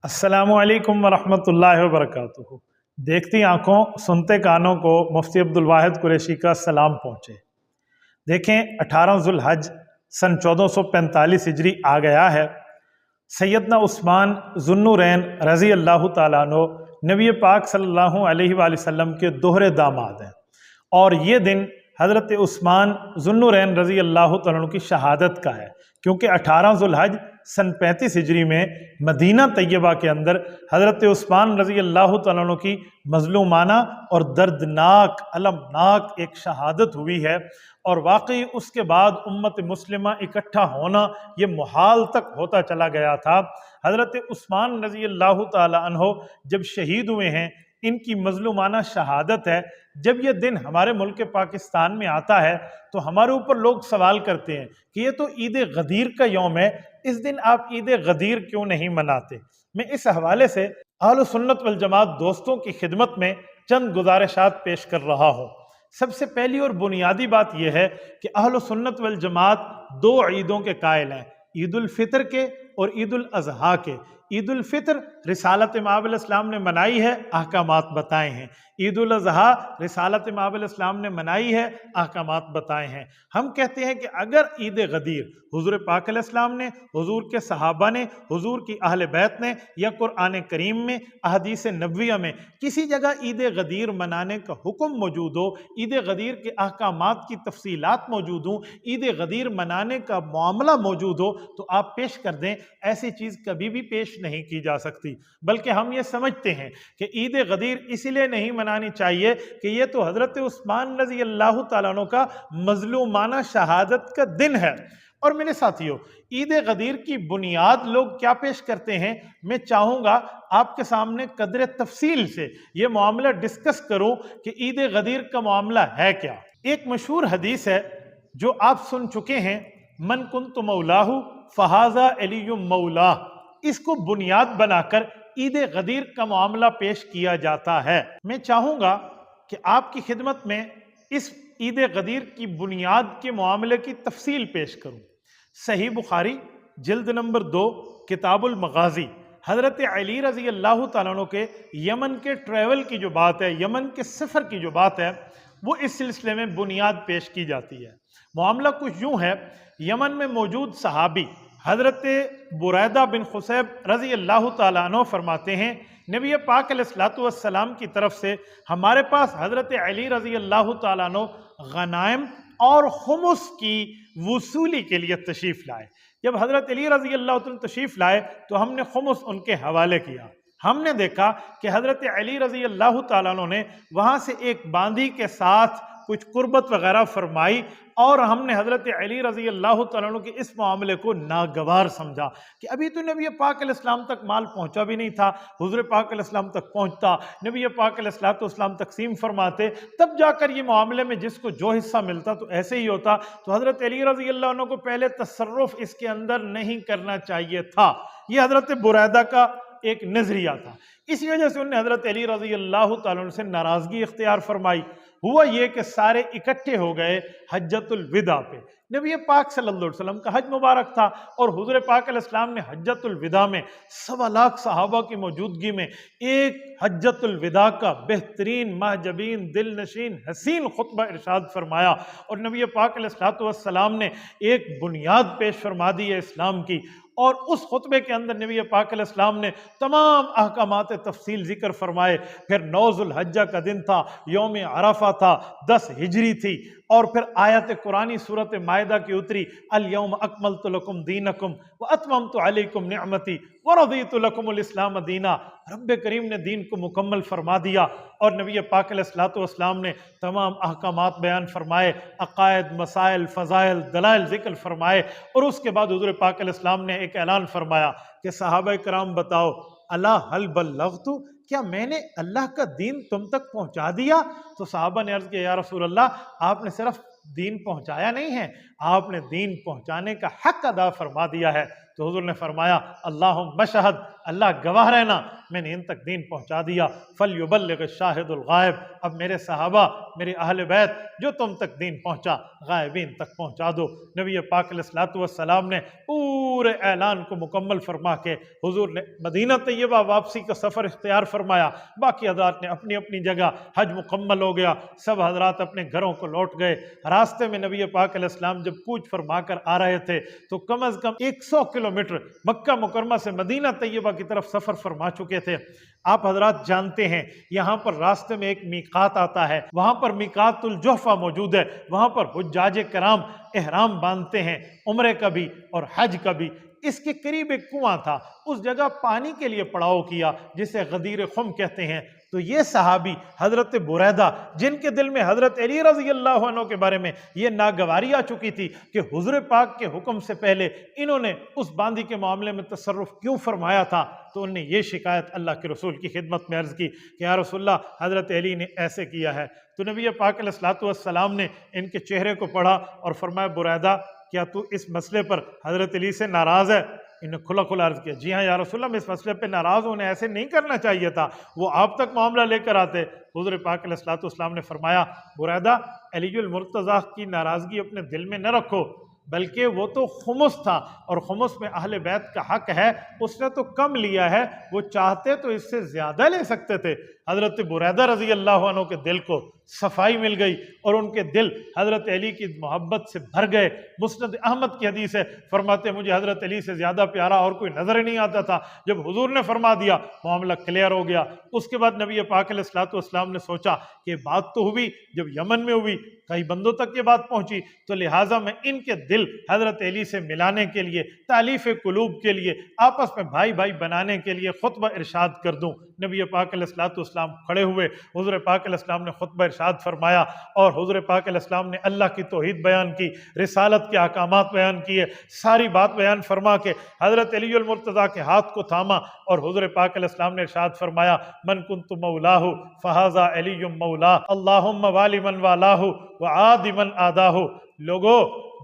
अस्सलामु अलैकुम वरहमतुल्लाहि वबरकातुहू। देखती आंखों सुनते कानों को मुफ्ती अब्दुल वाहिद कुरैशी का सलाम पहुँचे। देखें 18 ज़ुल्हज सन 1445 हिजरी आ गया है। सैयदना उस्मान ज़ुन्नुरैन रज़ी अल्लाह ताला अन्हु नबी पाक सल्लल्लाहु अलैहि वसल्लम के दोहरे दामाद हैं और ये दिन हज़रत उस्मान ज़ुन्नुरैन रज़ी अल्लाह ताला अन्हु की शहादत का है, क्योंकि 18 ज़ुल्हज सन 35 हिजरी में मदीना तैयबा के अंदर हज़रत उस्मान रज़ी अल्लाह ताला अन्हु की मज़लूमाना और दर्दनाक अलमनाक एक शहादत हुई है। और वाकई उसके बाद उम्मत मुस्लिमा इकट्ठा होना ये मुहाल तक होता चला गया था। हज़रत उस्मान रज़ी अल्लाह ताला अन्हु जब शहीद हुए हैं, इनकी मज़लूमाना शहादत है, जब ये दिन हमारे मुल्क पाकिस्तान में आता है तो हमारे ऊपर लोग सवाल करते हैं कि ये तो ईद गदीर का यौम है, इस दिन आप ईद गदीर क्यों नहीं मनाते। मैं इस हवाले से अहल सुन्नत वल जमात दोस्तों की खिदमत में चंद गुजारिशात पेश कर रहा हूँ। सबसे पहली और बुनियादी बात यह है कि अहल सुन्नत वल जमात दो ईदों के कायल हैं, ईद उल फितर के और ईद उल अज़हा के। ईद उल फितर रिसालत इमाम अलैहिस्सलाम ने मनाई है, अहकामात बताए हैं। ईद उल अज़हा रिसालत इमाम अलैहिस्सलाम ने मनाई है, अहकामात बताए हैं। हम कहते हैं कि अगर ईद गदीर हुज़ूर पाक अलैहिस्सलाम ने, हुज़ूर के सहाबा ने, हुज़ूर की अहले बैत ने या कुरान करीम में अहदीस नबविया में किसी जगह ईद गदीर मनाने का हुक्म मौजूद हो, ईद गदीर के अहकामात की तफसीलात मौजूद हों, ईद गदीर मनाने का मामला मौजूद हो, तो आप पेश कर दें। ऐसी चीज़ कभी भी पेश नहीं की जा सकती। बल्कि हम ये समझते हैं कि ईद गदीर इसलिए नहीं मनानी चाहिए कि ये तो हज़रत उस्मान रज़ी अल्लाह ताला अन्हु का मज़लूमाना शहादत का दिन है। और मेरे साथियों, ईद गदीर की बुनियाद लोग क्या पेश करते हैं, मैं चाहूँगा आपके सामने कदर तफसील से ये मामला डिस्कस करूँ कि ईद गदीर का मामला है क्या। एक मशहूर हदीस है जो आप सुन चुके हैं, मन कुन्तु मौलाहु फ़हाज़ा अलियुम मौला। इसको बुनियाद बनाकर ईद गदीर का मामला पेश किया जाता है। मैं चाहूँगा कि आपकी खिदमत में इस ईद गदीर की बुनियाद के मामले की तफसील पेश करूँ। सही बुखारी जिल्द नंबर 2 किताबुल मगाज़ी, हज़रत अली रज़ी अल्लाह ताला अन्हु के यमन के ट्रैवल की जो बात है, यमन के सफ़र की जो बात है, वो इस सिलसिले में बुनियाद पेश की जाती है। मामला कुछ यूँ है, यमन में मौजूद सहाबी हज़रत बुरैदा बिन खुसैब रज़ी अल्लाह ताला अन्हु फरमाते हैं, नबी पाक अलैहिस्सलातु वस्सलाम की तरफ से हमारे पास हज़रत अली रज़ी अल्लाह ताला अन्हु गनाइम और खुमुस की वसूली के लिए तशरीफ़ लाए। जब हज़रत अली रज़ी अल्लाह ताला तशरीफ़ लाए तो हमने खुमुस उनके हवाले किया। हमने देखा कि हज़रत अली रज़ी अल्लाह ताला अन्हु ने वहाँ से एक बांदी के साथ कुछ कुर्बत वगैरह फरमाई और हमने हज़रत अली रज़ी अल्लाह तआला अन्हु के इस मामले को नागवार समझा कि अभी तो नबी पाक अलैहिस्सलाम तक माल पहुंचा भी नहीं था, हुज़ूर पाक अलैहिस्सलाम तक पहुंचता, नबी पाक अलैहिस्सलाम तकसीम फरमाते, तब जाकर ये मामले में जिसको जो हिस्सा मिलता तो ऐसे ही होता। तो हज़रत अली रज़ी अल्लाह अन्हु को पहले तसर्रुफ इसके अंदर नहीं करना चाहिए था। ये हज़रत बुरैदा का एक नज़रिया था। इसी वजह से उन्होंने हज़रत अली रज़ी अल्लाह तआला अन्हु से नाराज़गी इख्तियार फरमाई। हुआ ये कि सारे इकट्ठे हो गए हज्जतुल विदा पे। नबी पाक सल्लल्लाहु अलैहि वसल्लम का हज मुबारक था और हुज़ूर पाक अलैहिस्सलाम ने हज्जतुल विदा में 1.25 लाख सहाबा की मौजूदगी में एक हज्जतुल विदा का बेहतरीन महजबीन दिल नशीन हसीन खुतबा इरशाद फरमाया और नबी पाक अलैहिस्सलातु वस्सलाम ने एक बुनियाद पेश फरमा दी है इस्लाम की। और उस खुतबे के अंदर नबी पाक अलैहिस्सलाम ने तमाम अहकामात तफसील जिक्र फरमाए। फिर 9 ज़ुल्हज्जा का दिन था, यौम अरफा था, 10 हिजरी थी और फिर आयत कुरानी सूरत मायदा की उतरी, अल यौम अकमलतु लकुम दीनकुम व अतममतु अलैकुम निअमती व रदीतु लकुमुल इस्लाम दीना। रब्बे करीम ने दीन को मुकम्मल फरमा दिया और नबी पाक अलैहिस्सलातु वस्सलाम ने तमाम अहकामात बयान फरमाए, अकायद, मसाइल, फ़ज़ाइल, दलाइल ज़िक्र फरमाए। और उसके बाद हुज़ूर पाक अलैहिस्सलाम ने एक ऐलान फरमाया कि सहाबा कराम बताओ, अला हल बल्लग़तु, क्या मैंने अल्लाह का दीन तुम तक पहुँचा दिया? तो सहाबा ने अर्ज़ किया, या रसूल अल्लाह, आपने सिर्फ दीन पहुँचाया नहीं है, आपने दीन पहुँचाने का हक अदा फरमा दिया है। तो हुज़ूर ने फरमाया, अल्लाहुम्मा शहद अल्लाह गवाह रहना मैंने इन तक दीन पहुंचा दिया। फलयुबल्लिग शाहिद गायब, अब मेरे सहाबा मेरे अहले बैत जो तुम तक दीन पहुंचा गायबीन तक पहुंचा दो। नबी पाक अलैहिस्सलातु वस्सलाम ने पूरे ऐलान को मुकम्मल फरमा के हुजूर ने मदीना तैयबा वापसी का सफ़र इख्तियार फरमाया। बाकी हज़रात ने अपनी अपनी जगह, हज मुकम्मल हो गया, सब हज़रात अपने घरों को लौट गए। रास्ते में नबी पाक अलैहिस्सलाम जब कूच फरमा कर आ रहे थे तो कम अज़ कम 100 किलोमीटर मक्का मुकरमा से मदीना तैयबा की तरफ सफ़र फरमा चुके थे। आप हज़रात जानते हैं यहाँ पर रास्ते में एक मीकात आता है, वहाँ पर मीकातुल जुहफा मौजूद है, वहाँ पर हुज्जाज कराम एहराम बांधते हैं, उम्रे का भी और हज का भी। इसके करीब एक कुआं था, उस जगह पानी के लिए पड़ाव किया जिसे गदीर खुम कहते हैं। तो ये सहाबी हज़रत बुरैदा, जिनके दिल में हज़रत अली रज़ी अल्लाह अन्हु के बारे में ये नागवारी आ चुकी थी कि हुज़ूर पाक के हुक्म से पहले इन्होंने उस बांदी के मामले में तसर्रुफ़ क्यों फरमाया था, तो उन्होंने ये शिकायत अल्लाह के रसूल की खिदमत में अर्ज़ की कि या रसूलल्लाह हज़रत अली ने ऐसे किया है। तो नबी पाक अलैहिस्सलातु वस्सलाम ने इनके चेहरे को पढ़ा और फरमाया, बुरैदा क्या तू इस मसले पर हज़रत अली से नाराज़ है? इन्हें खुला खुला अर्ज़ किया, जी हाँ या रसूलल्लाह मैं इस मसले पे नाराज़ हूँ, उन्हें ऐसे नहीं करना चाहिए था, वो आप तक मामला लेकर आते। हुज़ूर पाक अलैहिस्सलातु वस्सलाम ने फरमाया, बुरैदा अलीयुल मुर्तज़ा की नाराज़गी अपने दिल में न रखो, बल्कि वो तो खुमुस था और खुमुस में अहले बैत का हक है, उसने तो कम लिया है, वो चाहते तो इससे ज़्यादा ले सकते थे। हज़रत बुरैदा रज़ी अल्लाह अन्हु के दिल को सफाई मिल गई और उनके दिल हज़रत अली की मोहब्बत से भर गए। मुस्नद अहमद की हदीस है, फरमाते मुझे हज़रत अली से ज़्यादा प्यारा और कोई नज़र ही नहीं आता था। जब हुजूर ने फरमा दिया मामला क्लियर हो गया। उसके बाद नबी पाक अलैहिस्सलातु वस्सलाम ने सोचा कि बात तो हुई, जब यमन में हुई कई बंदों तक ये बात पहुंची, तो लिहाजा मैं इनके दिल हज़रत अली से मिलाने के लिए, तालीफ़ कुलूब के लिए, आपस में भाई भाई बनाने के लिए खुतबा इरशाद कर दूं। नबी पाक अलैहिस्सलातु वस्सलाम खड़े हुए, हुज़ूर पाक अलैहिस्सलाम ने खुतबा इरशाद फरमाया और हुज़ूर पाक अलैहिस्सलाम ने अल्लाह की तौहीद बयान की, रिसालत के अहकामात बयान किए, सारी बात बयान फरमा के हज़रत अलीउल मुर्तज़ा के हाथ को थामा और हुज़ूर पाक अलैहिस्सलाम ने इरशाद फरमाया, मन कुन्तु मौलाहु फ़हाज़ा अलीयुम मौला, अल्लाहुम्मा वाली मन वालाहु व आदि मन आदाहु। लोगो,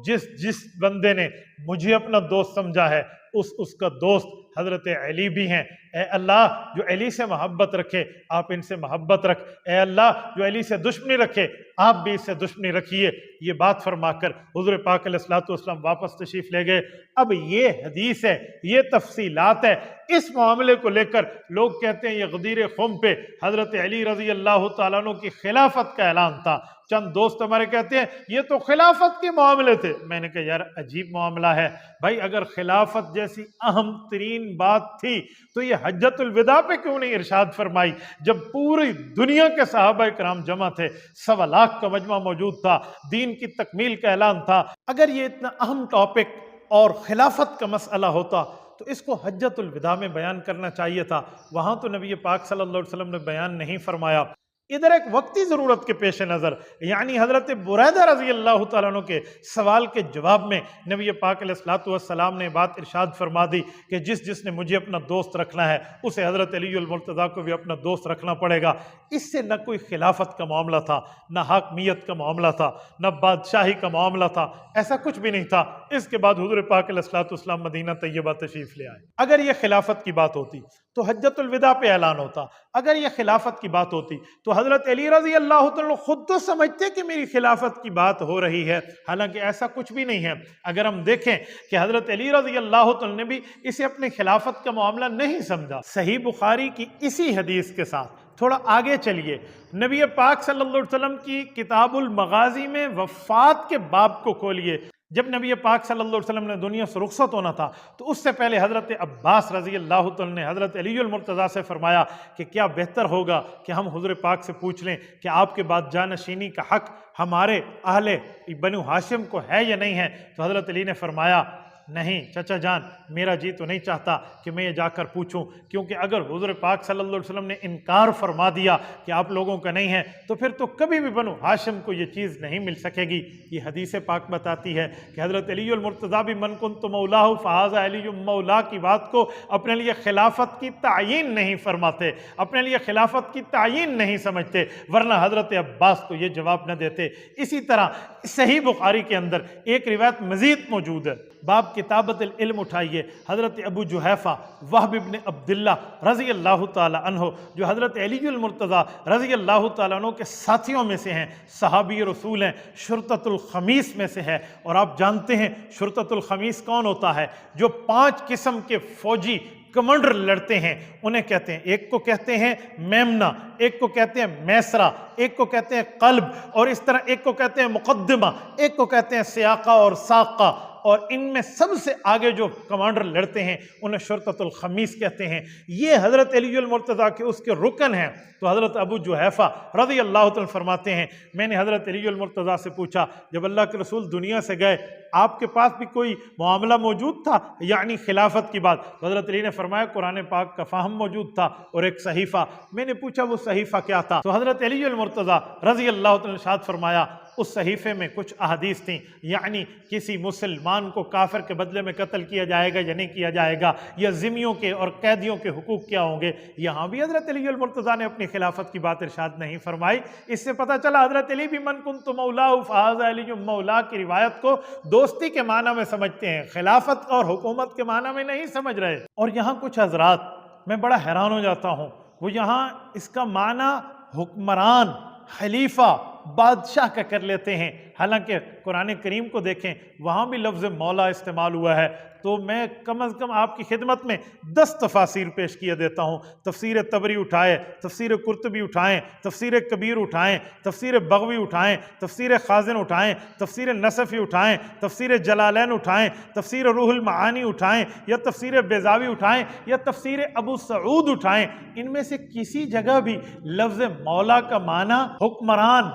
जिस बंदे ने मुझे अपना दोस्त समझा है उसका दोस्त हज़रत अली भी हैं। ए अल्लाह जो अली से मोहब्बत रखे आप इनसे मोहब्बत रख, ए अल्लाह जो अली से दुश्मनी रखे आप भी इससे दुश्मनी रखिए। ये बात फरमाकर हुज़ूर पाक अलैहिस्सलातु वस्सलाम वापस तशरीफ़ ले गए। अब ये हदीस है, ये तफसीलात है, इस मामले को लेकर लोग कहते हैं ये गदीर खुम पे हज़रत अली रज़ी अल्लाह तआला अन्हु की खिलाफत का ऐलान था। चंद दोस्त हमारे कहते हैं ये तो खिलाफत के मामले थे। मैंने कहा यार अजीब मामला है भाई, अगर खिलाफत जैसी अहम तरीन बात थी तो ये हज्जतुल विदा पे क्यों नहीं इरशाद फरमाई, जब पूरी दुनिया के सहाबा किराम जमा थे, 1.25 लाख का मजमा मौजूद था, दीन की तकमील का ऐलान था। अगर ये इतना अहम टॉपिक और खिलाफत का मसला होता तो इसको हज्जतुल विदा में बयान करना चाहिए था। वहां तो नबी पाक सल्लल्लाहु अलैहि वसल्लम ने बयान नहीं फरमाया। इधर एक वक्ती ज़रूरत के पेश नज़र यानी हज़रत बुरैदा रज़ी अल्लाह तआला अन्हु के सवाल के जवाब में नबी पाक अलैहिस्सलातु वस्सलाम ने बात इरशाद फरमा दी कि जिसने मुझे अपना दोस्त रखना है उसे हज़रत अलीउल मुर्तज़ा को भी अपना दोस्त रखना पड़ेगा। इससे न कोई खिलाफत का मामला था, न हाकमियत का मामला था, न बादशाही का मामला था, ऐसा कुछ भी नहीं था। इसके बाद हुज़ूर पाक अलैहिस्सलातु वस्सलाम मदीना तैयबा तशरीफ़ ले आए। अगर ये खिलाफत की बात होती तो हज्जतुल विदा पे ऐलान होता, अगर ये खिलाफत की बात होती तो हज़रत अली रज़ी अल्लाह तआला खुद तो समझते कि मेरी खिलाफत की बात हो रही है, हालांकि ऐसा कुछ भी नहीं है। अगर हम देखें कि हज़रत अली रज़ी अल्लाह तआला ने भी इसे अपनी खिलाफत का मामला नहीं समझा। सही बुखारी की इसी हदीस के साथ थोड़ा आगे चलिए, नबी पाक सल्लल्लाहु अलैहि वसल्लम की किताबुल मगाज़ी में वफ़ात के बाब को खोलिए। जब नबी पाक सल्लल्लाहु अलैहि वसल्लम ने दुनिया से रुखसत होना था तो उससे पहले हज़रत अब्बास रज़ी अल्लाह तआला ने हज़रत अलीउल मुर्तज़ा से फरमाया कि क्या बेहतर होगा कि हम हुज़ूर पाक से पूछ लें कि आपके बाद जानशीनी का हक़ हमारे अहले बनु हाशिम को है या नहीं है। तो हज़रत अली ने फरमाया नहीं चाचा जान, मेरा जी तो नहीं चाहता कि मैं ये जाकर पूछूं, क्योंकि अगर हुज़ूर पाक सल्लल्लाहु अलैहि वसल्लम ने इनकार फरमा दिया कि आप लोगों का नहीं है तो फिर तो कभी भी बनु हाशिम को ये चीज़ नहीं मिल सकेगी। ये हदीस पाक बताती है कि हज़रत अलीउल मुर्तज़ा भी मन कुन्तु मौलाहु फ़हाज़ा अलीयुम मौला की बात को अपने लिए खिलाफत की तायीन नहीं फरमाते, अपने लिए खिलाफत की तायीन नहीं समझते, वरना हज़रत अब्बास को ये जवाब न देते। इसी तरह सही बुखारी के अंदर एक रिवायत मज़ीद मौजूद है, बाब کتابت العلم اٹھائیے، حضرت ابو جحیفہ وہب ابن عبداللہ رضی اللہ تعالی عنہ جو حضرت علی المرتضیٰ رضی اللہ تعالیٰ عنہ کے ساتھیوں میں سے ہیں، صحابی رسول ہیں، شرطۃ الخمیس میں سے ہے۔ اور آپ جانتے ہیں شرطۃ الخمیس کون ہوتا ہے؟ جو 5 قسم کے فوجی کمانڈر لڑتے ہیں انہیں کہتے ہیں، ایک کو کہتے ہیں میمنہ، ایک کو کہتے ہیں میسرہ، ایک کو کہتے ہیں قلب، اور اس طرح ایک کو کہتے ہیں مقدمہ، ایک کو کہتے ہیں سیاقہ اور ساقہ، اور ان میں سب سے آگے جو کمانڈر لڑتے ہیں انہیں شرطۃ الخمیس کہتے ہیں۔ یہ حضرت علی المرتضیٰ کے اس کے رکن ہیں۔ تو حضرت ابو جحیفہ رضی اللہ تعالیٰ فرماتے ہیں میں نے حضرت علی المرتضیٰ سے پوچھا جب اللہ کے رسول دنیا سے گئے آپ کے پاس بھی کوئی معاملہ موجود تھا یعنی خلافت کی بات؟ تو حضرت علی نے فرمایا قرآن پاک کا فہم موجود تھا اور ایک صحیفہ۔ میں نے پوچھا وہ صحیفہ کیا تھا؟ تو حضرت علی المرتضیٰ رضی اللہ تعالیٰ نے ارشاد فرمایا اس صحیفے میں کچھ احادیث تھیں، یعنی کسی مسلمان کو کافر کے بدلے میں قتل کیا جائے گا یا نہیں کیا جائے گا، یا ذمیوں کے اور قیدیوں کے حقوق کیا ہوں گے۔ یہاں بھی حضرت علی المرتضیٰ نے اپنی خلافت کی بات ارشاد نہیں فرمائی۔ اس سے پتہ چلا حضرت علی بھی من کنت مولا فہذا علی مولا کی روایت کو دوستی کے معنی میں سمجھتے ہیں، خلافت اور حکومت کے معنی میں نہیں سمجھ رہے۔ اور یہاں کچھ حضرات میں بڑا حیران ہو جاتا ہوں، وہ یہاں اس کا معنی حکمران، خلیفہ، بادشاہ کا کر لیتے ہیں، حالانکہ قرآن کریم کو دیکھیں وہاں بھی لفظ مولا استعمال ہوا ہے۔ تو میں کم از کم آپ کی خدمت میں 10 تفاسیر پیش کیے دیتا ہوں۔ تفسیر طبری اٹھائے، تفسیر قرطبی اٹھائیں، تفسیر کبیر اٹھائیں، تفسیر بغوی اٹھائیں، تفسیر خازن اٹھائیں، تفسیر نصفی اٹھائیں، تفسیر جلالین اٹھائیں، تفسیر روح المعانی اٹھائیں، یا تفسیر بیضاوی اٹھائیں، یا تفسیر ابو سعود اٹھائیں، ان میں سے کسی جگہ بھی لفظ مولا کا معنی حکمران،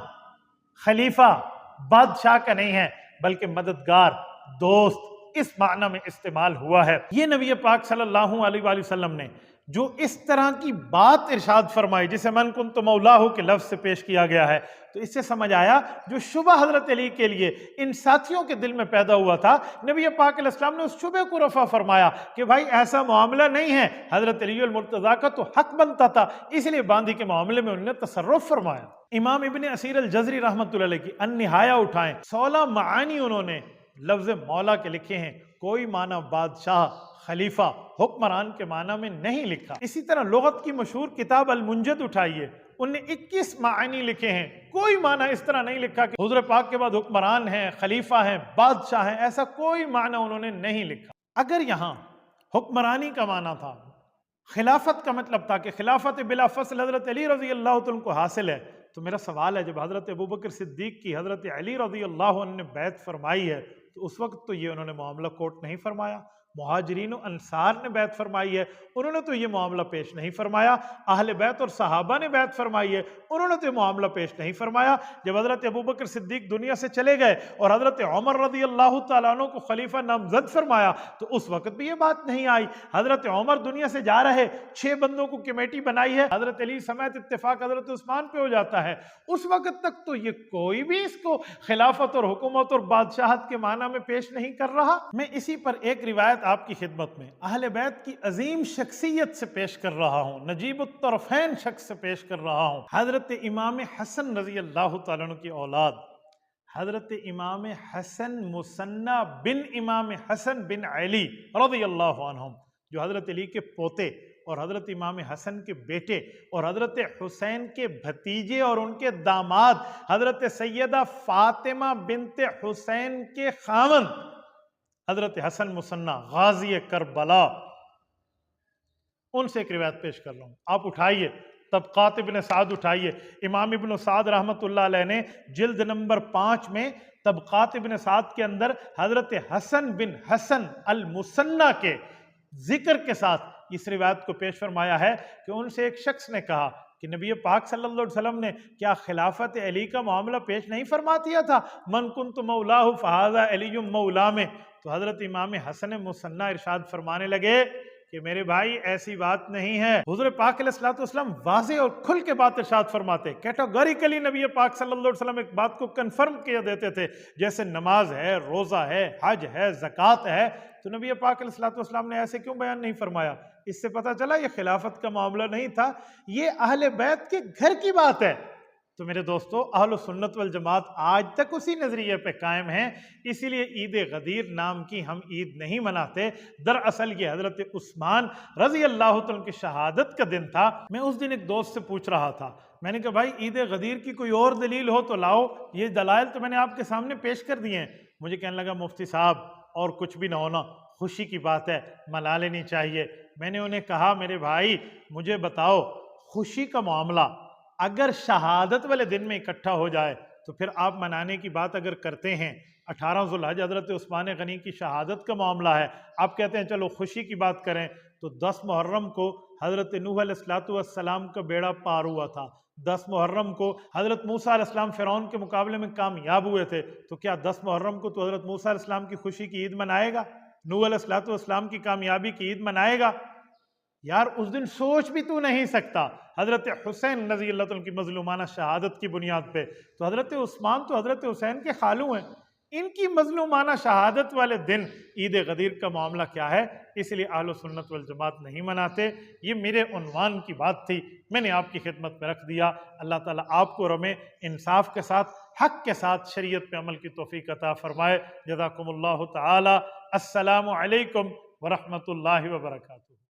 خلیفہ، بادشاہ کا نہیں ہے بلکہ مددگار، دوست، اس معنی میں استعمال ہوا ہے۔ یہ نبی پاک صلی اللہ علیہ وآلہ وسلم نے جو اس طرح کی بات ارشاد فرمائی جسے من کنت مولاہ کے لفظ سے پیش کیا گیا ہے، تو اس سے سمجھ آیا جو شبہ حضرت علی کے لیے ان ساتھیوں کے دل میں پیدا ہوا تھا، نبی پاک علیہ السلام نے اس شبہ کو رفع فرمایا کہ بھائی ایسا معاملہ نہیں ہے۔ حضرت علی المرتضیٰ کا تو حق بنتا تھا، اس لیے باندی کے معاملے میں انہوں نے تصرف فرمایا۔ امام ابن اسیر الجزری رحمۃ اللہ علیہ کی النہایہ اٹھائیں، 16 معانی انہوں نے لفظ مولا کے لکھے ہیں، کوئی معنی بادشاہ، خلیفہ، حکمران کے معنی میں نہیں لکھا۔ اسی طرح لغت کی مشہور کتاب المنجد اٹھائیے، ان نے 21 معانی لکھے ہیں، کوئی معنی اس طرح نہیں لکھا کہ حضور پاک کے بعد حکمران ہیں، خلیفہ ہیں، بادشاہ ہیں، ایسا کوئی معنی انہوں نے نہیں لکھا۔ اگر یہاں حکمرانی کا معنی تھا، خلافت کا مطلب تھا کہ خلافت بلا فصل حضرت علی رضی اللہ عنہ کو حاصل ہے، تو میرا سوال ہے جب حضرت ابوبکر صدیق کی حضرت علی رضی اللہ عنہ نے بیعت فرمائی ہے تو اس وقت تو یہ انہوں نے معاملہ کوٹ نہیں فرمایا، مہاجرین و انصار نے بیعت فرمائی ہے انہوں نے تو یہ معاملہ پیش نہیں فرمایا، اہل بیت اور صحابہ نے بیعت فرمائی ہے انہوں نے تو یہ معاملہ پیش نہیں فرمایا۔ جب حضرت ابوبکر صدیق دنیا سے چلے گئے اور حضرت عمر رضی اللہ تعالیٰ عنہ کو خلیفہ نامزد فرمایا تو اس وقت بھی یہ بات نہیں آئی۔ حضرت عمر دنیا سے جا رہے، 6 بندوں کو کمیٹی بنائی ہے، حضرت علی سمیت اتفاق حضرت عثمان پہ ہو جاتا ہے، اس وقت تک تو یہ کوئی بھی اس کو خلافت اور حکومت اور بادشاہت کے معنی میں پیش نہیں کر رہا۔ میں اسی پر ایک روایت آپ کی خدمت میں اہل بیت کی عظیم شخصیت سے پیش کر رہا ہوں، نجیب الطرفین شخص سے پیش کر رہا ہوں، حضرت امام حسن رضی اللہ تعالیٰ عنہ کی اولاد، حضرت امام حسن مثنى بن امام حسن بن علی رضی اللہ عنہم، جو حضرت علی کے پوتے اور حضرت امام حسن کے بیٹے اور حضرت حسین کے بھتیجے اور ان کے داماد حضرت سیدہ فاطمہ بنت حسین کے خاوند حضرت حسن مثنى غازی کربلا، ان سے ایک روایت پیش کر رہا ہوں، آپ اٹھائیے طبقات ابن سعد اٹھائیے، امام ابن سعد رحمۃ اللہ علیہ نے جلد نمبر 5 میں طبقات ابن سعد کے اندر حضرت حسن بن حسن المثنى کے ذکر کے ساتھ اس روایت کو پیش فرمایا ہے کہ ان سے ایک شخص نے کہا کہ نبی پاک صلی اللہ علیہ وسلم نے کیا خلافت علی کا معاملہ پیش نہیں فرما دیا تھا، من کنت مولاہ فہذا علی مولا میں؟ تو حضرت امام حسن مثنى ارشاد فرمانے لگے کہ میرے بھائی ایسی بات نہیں ہے۔ حضور پاک علیہ الصلوۃ والسلام واضح اور کھل کے بات ارشاد فرماتے، کیٹاگوریکلی نبی پاک صلی اللہ علیہ وسلم ایک بات کو کنفرم کیا دیتے تھے، جیسے نماز ہے، روزہ ہے، حج ہے، زکوٰۃ ہے، تو نبی پاک علیہ الصلوۃ والسلام نے ایسے کیوں بیان نہیں فرمایا؟ اس سے پتہ چلا یہ خلافت کا معاملہ نہیں تھا، یہ اہل بیت کے گھر کی بات ہے، تو میرے دوستو اہل سنت والجماعت آج تک اسی نظریے پہ قائم ہیں، اسی لیے عید غدیر نام کی ہم عید نہیں مناتے۔ دراصل یہ حضرت عثمان رضی اللہ عنہ کی شہادت کا دن تھا۔ میں اس دن ایک دوست سے پوچھ رہا تھا، میں نے کہا بھائی عید غدیر کی کوئی اور دلیل ہو تو لاؤ، یہ دلائل تو میں نے آپ کے سامنے پیش کر دیے ہیں۔ مجھے کہنے لگا مفتی صاحب اور کچھ بھی نہ ہونا، خوشی کی بات ہے، منا لینی چاہیے۔ میں نے انہیں کہا میرے بھائی مجھے بتاؤ، خوشی کا معاملہ اگر شہادت والے دن میں اکٹھا ہو جائے تو پھر آپ منانے کی بات اگر کرتے ہیں، 18 ذوالحج حضرت عثمان غنی کی شہادت کا معاملہ ہے، آپ کہتے ہیں چلو خوشی کی بات کریں، تو 10 محرم کو حضرت نوح علیہ السلام کا بیڑا پار ہوا تھا، 10 محرم کو حضرت موسیٰ علیہ السلام فرعون کے مقابلے میں کامیاب ہوئے تھے، تو کیا 10 محرم کو تو حضرت موسیٰ علیہ السلام کی خوشی کی عید منائے گا؟ نوح علیہ السلام کی کامیابی کی عید منائے گا؟ یار اس دن سوچ بھی تو نہیں سکتا۔ حضرت حسین رضی اللہ عنہ کی مظلومانہ شہادت کی بنیاد پہ تو حضرت عثمان تو حضرت حسین کے خالو ہیں، ان کی مظلومانہ شہادت والے دن عید غدیر کا معاملہ کیا ہے؟ اس لیے اہل سنت والجماعت نہیں مناتے۔ یہ میرے عنوان کی بات تھی، میں نے آپ کی خدمت میں رکھ دیا۔ اللہ تعالیٰ آپ کو رمے انصاف کے ساتھ، حق کے ساتھ شریعت پہ عمل کی توفیق عطا فرمائے۔ جزاکم اللہ تعالی۔ السلام علیکم ورحمۃ اللہ وبرکاتہ۔